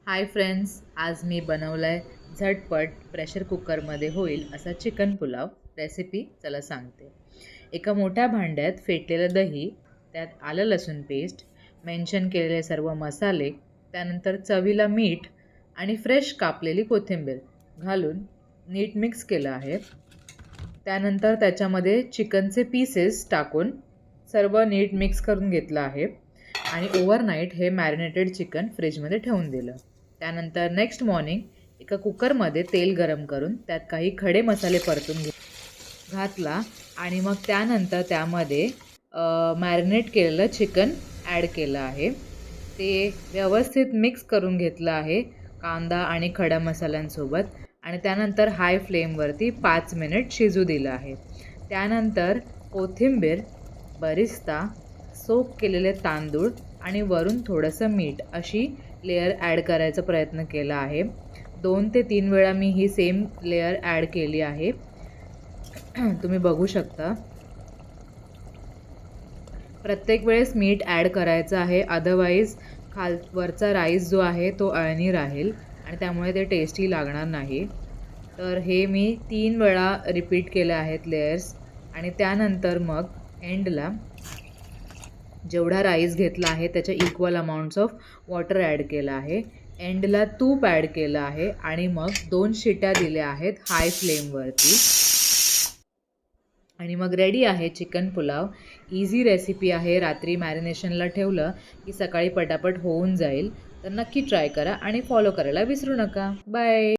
Hi friends, आज मी बनवला आहे झटपट प्रेशर कुकरमध्ये होईल असा चिकन पुलाव. रेसिपी चला सांगते. एका मोठ्या भांड्यात फेटलेलं दही, त्यात आलं लसूण पेस्ट, मेन्शन केलेले सर्व मसाले, त्यानंतर चवीला मीठ आणि फ्रेश कापलेली कोथिंबीर घालून नीट मिक्स केलं आहे. त्यानंतर त्याच्यामध्ये चिकनचे पीसेस टाकून सर्व नीट मिक्स करून घेतलं आहे आणि ओव्हरनाईट हे मॅरिनेटेड चिकन फ्रीजमध्ये ठेवून दिलं. त्यानंतर नेक्स्ट मॉर्निंग एका कुकरमध्ये तेल गरम करून त्यात काही खडे मसाले परतून घातला आणि मग त्यानंतर त्यामध्ये मॅरिनेट केलेलं चिकन ॲड केलं आहे. ते व्यवस्थित मिक्स करून घेतलं आहे कांदा आणि खड्या मसाल्यांसोबत आणि त्यानंतर हाय फ्लेमवरती 5 मिनिट शिजू दिलं आहे. त्यानंतर कोथिंबीर, बरिस्ता, सोक केलेले तांदूळ आणि वरून थोडंसं मीठ अशी लेयर ॲड करायचा प्रयत्न केला आहे. 2 ते 3 वेळा मी ही सेम लेयर ॲड केली आहे. तुम्ही बघू शकता. प्रत्येक वेळेस मीठ ॲड करायचं आहे, अदरवाईज वरचा राईस जो आहे तो अळणी राहील आणि त्यामुळे ते टेस्टी लागणार नाही. तर हे मी 3 वेळा रिपीट केले आहेत लेयर्स आणि त्यानंतर मग एंडला जेवढा राईस घेतला आहे त्याच्या equal amounts of water add केलं आहे. एंडला तूप ॲड केलं आहे आणि मग 2 शिट्या दिल्या आहेत हाय फ्लेमवरती आणि मग रेडी आहे चिकन पुलाव. इझी रेसिपी आहे. रात्री मॅरिनेशनला ठेवलं की सकाळी पटापट होऊन जाईल. तर नक्की ट्राय करा आणि फॉलो करायला विसरू नका. बाय.